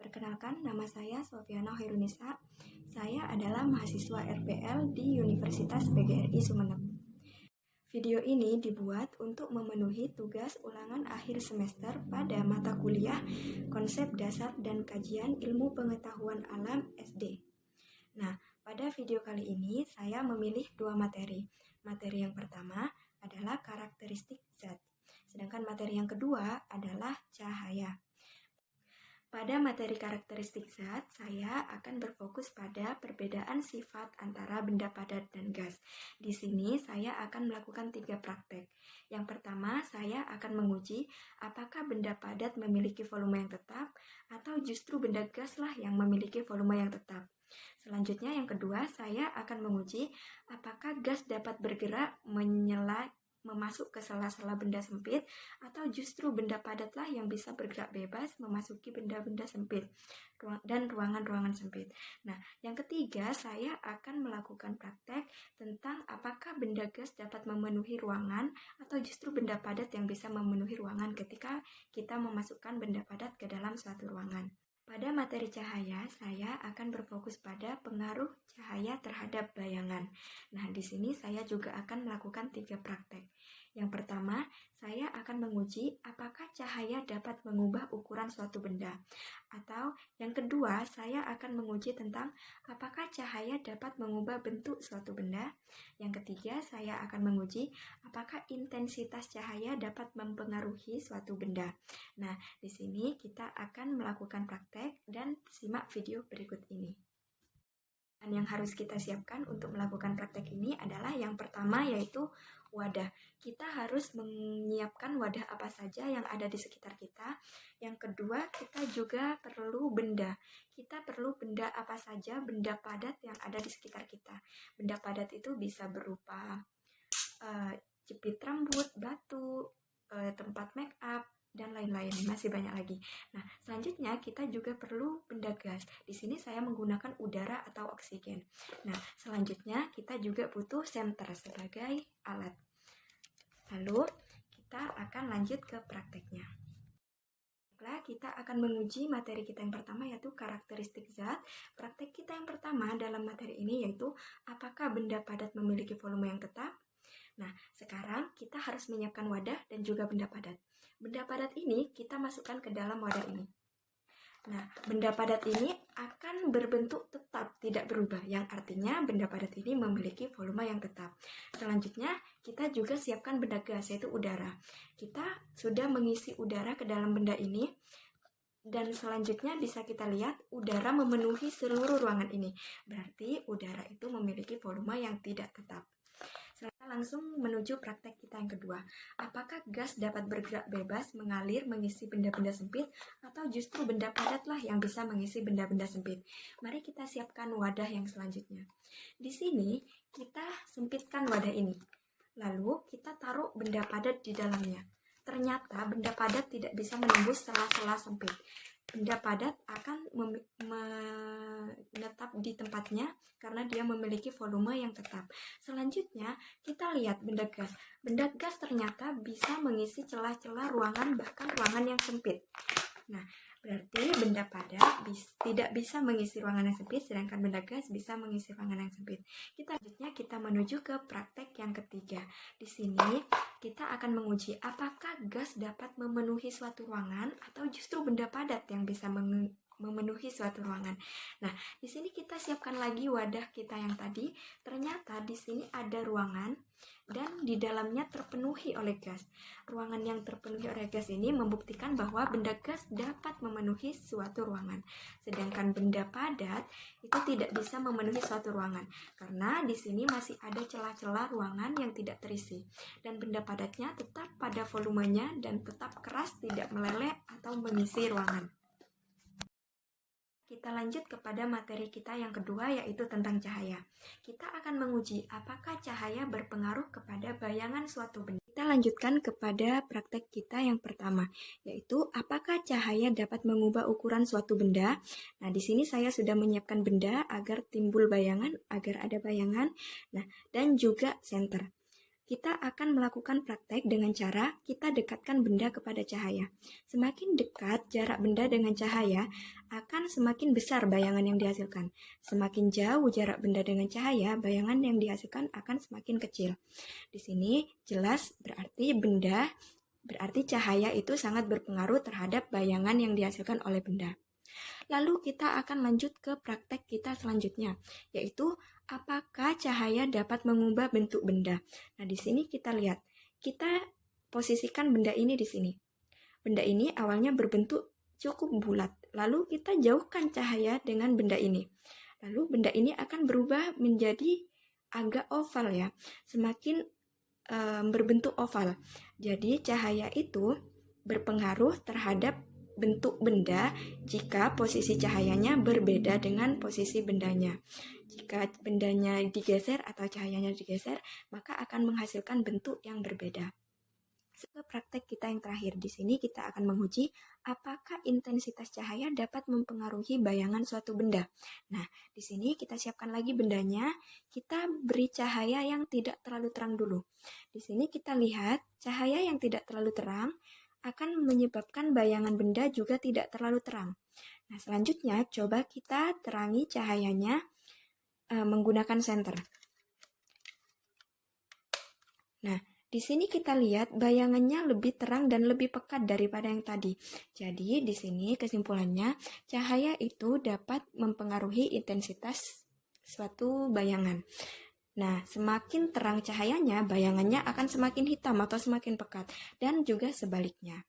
Perkenalkan, nama saya Sofiana Hoirunisa. Saya adalah mahasiswa RPL di Universitas PGRI Sumeneb. Video ini dibuat untuk memenuhi tugas ulangan akhir semester pada mata kuliah Konsep Dasar dan Kajian Ilmu Pengetahuan Alam SD. Nah, pada video kali ini saya memilih dua materi. Materi yang pertama adalah karakteristik zat, sedangkan materi yang kedua adalah cahaya. Pada materi karakteristik zat, saya akan berfokus pada perbedaan sifat antara benda padat dan gas. Di sini saya akan melakukan 3 praktek. Yang pertama, saya akan menguji apakah benda padat memiliki volume yang tetap atau justru benda gas lah yang memiliki volume yang tetap. Selanjutnya, yang kedua, saya akan menguji apakah gas dapat bergerak memasuk ke sela-sela benda sempit atau justru benda padatlah yang bisa bergerak bebas memasuki benda-benda sempit dan ruangan-ruangan sempit. Nah, yang ketiga saya akan melakukan praktek tentang apakah benda gas dapat memenuhi ruangan atau justru benda padat yang bisa memenuhi ruangan ketika kita memasukkan benda padat ke dalam suatu ruangan. Pada materi cahaya, saya akan berfokus pada pengaruh cahaya terhadap bayangan. Nah, di sini saya juga akan melakukan 3 praktek. Yang pertama, saya akan menguji apakah cahaya dapat mengubah ukuran suatu benda. Atau yang kedua, saya akan menguji tentang apakah cahaya dapat mengubah bentuk suatu benda. Yang ketiga, saya akan menguji apakah intensitas cahaya dapat mempengaruhi suatu benda. Nah, di sini kita akan melakukan praktek dan simak video berikut ini. Dan yang harus kita siapkan untuk melakukan praktek ini adalah yang pertama yaitu wadah. Kita harus menyiapkan wadah apa saja yang ada di sekitar kita. Yang kedua, kita juga perlu benda. Kita perlu benda apa saja, benda padat yang ada di sekitar kita. Benda padat itu bisa berupa jepit rambut, batu, tempat make up, dan lain-lain, masih banyak lagi. Nah, selanjutnya kita juga perlu benda gas. Di sini saya menggunakan udara atau oksigen. Nah, selanjutnya kita juga butuh senter sebagai alat. Lalu, kita akan lanjut ke prakteknya. Baiklah, kita akan menguji materi kita yang pertama yaitu karakteristik zat. Praktek kita yang pertama dalam materi ini yaitu apakah benda padat memiliki volume yang tetap? Nah, sekarang kita harus menyiapkan wadah dan juga benda padat. Benda padat ini kita masukkan ke dalam wadah ini. Nah, benda padat ini akan berbentuk tetap, tidak berubah, yang artinya benda padat ini memiliki volume yang tetap. Selanjutnya, kita juga siapkan benda gas, yaitu udara. Kita sudah mengisi udara ke dalam benda ini, dan selanjutnya bisa kita lihat udara memenuhi seluruh ruangan ini. Berarti udara itu memiliki volume yang tidak tetap. Kita langsung menuju praktek kita yang kedua. Apakah gas dapat bergerak bebas, mengalir, mengisi benda-benda sempit, atau justru benda padatlah yang bisa mengisi benda-benda sempit? Mari kita siapkan wadah yang selanjutnya. Di sini, kita sempitkan wadah ini. Lalu, kita taruh benda padat di dalamnya. Ternyata, benda padat tidak bisa menembus sela-sela sempit. Benda padat akan menetap di tempatnya karena dia memiliki volume yang tetap. Selanjutnya, kita lihat benda gas. Benda gas ternyata bisa mengisi celah-celah ruangan, bahkan ruangan yang sempit. Nah, berarti benda padat tidak bisa mengisi ruangan yang sempit, sedangkan benda gas bisa mengisi ruangan yang sempit. Selanjutnya kita menuju ke praktek yang ketiga. Di sini kita akan menguji apakah gas dapat memenuhi suatu ruangan atau justru benda padat yang bisa memenuhi suatu ruangan. Nah, di sini kita siapkan lagi wadah kita yang tadi. Ternyata di sini ada ruangan dan di dalamnya terpenuhi oleh gas. Ruangan yang terpenuhi oleh gas ini membuktikan bahwa benda gas dapat memenuhi suatu ruangan. Sedangkan benda padat itu tidak bisa memenuhi suatu ruangan karena di sini masih ada celah-celah ruangan yang tidak terisi. Dan benda padatnya tetap pada volumenya dan tetap keras, tidak meleleh atau mengisi ruangan. Kita lanjut kepada materi kita yang kedua yaitu tentang cahaya. Kita akan menguji apakah cahaya berpengaruh kepada bayangan suatu benda. Kita lanjutkan kepada praktek kita yang pertama, yaitu apakah cahaya dapat mengubah ukuran suatu benda. Nah, di sini saya sudah menyiapkan benda agar timbul bayangan, agar ada bayangan. Nah, dan juga senter. kita akan melakukan praktek dengan cara kita dekatkan benda kepada cahaya. Semakin dekat jarak benda dengan cahaya, akan semakin besar bayangan yang dihasilkan. Semakin jauh jarak benda dengan cahaya, bayangan yang dihasilkan akan semakin kecil. Di sini jelas berarti cahaya itu sangat berpengaruh terhadap bayangan yang dihasilkan oleh benda. Lalu kita akan lanjut ke praktek kita selanjutnya, yaitu apakah cahaya dapat mengubah bentuk benda. Nah, di sini kita lihat, kita posisikan benda ini di sini. Benda ini awalnya berbentuk cukup bulat, lalu kita jauhkan cahaya dengan benda ini. Lalu benda ini akan berubah menjadi agak oval ya, semakin berbentuk oval. Jadi cahaya itu berpengaruh terhadap bentuk benda jika posisi cahayanya berbeda dengan posisi bendanya. Jika bendanya digeser atau cahayanya digeser, maka akan menghasilkan bentuk yang berbeda. Ke praktek kita yang terakhir, di sini kita akan menguji apakah intensitas cahaya dapat mempengaruhi bayangan suatu benda. Nah, di sini kita siapkan lagi bendanya, kita beri cahaya yang tidak terlalu terang dulu. Di sini kita lihat cahaya yang tidak terlalu terang akan menyebabkan bayangan benda juga tidak terlalu terang. Nah, selanjutnya coba kita terangi cahayanya menggunakan senter. Nah, di sini kita lihat bayangannya lebih terang dan lebih pekat daripada yang tadi. Jadi, di sini kesimpulannya, cahaya itu dapat mempengaruhi intensitas suatu bayangan. Nah, semakin terang cahayanya, bayangannya akan semakin hitam atau semakin pekat, dan juga sebaliknya.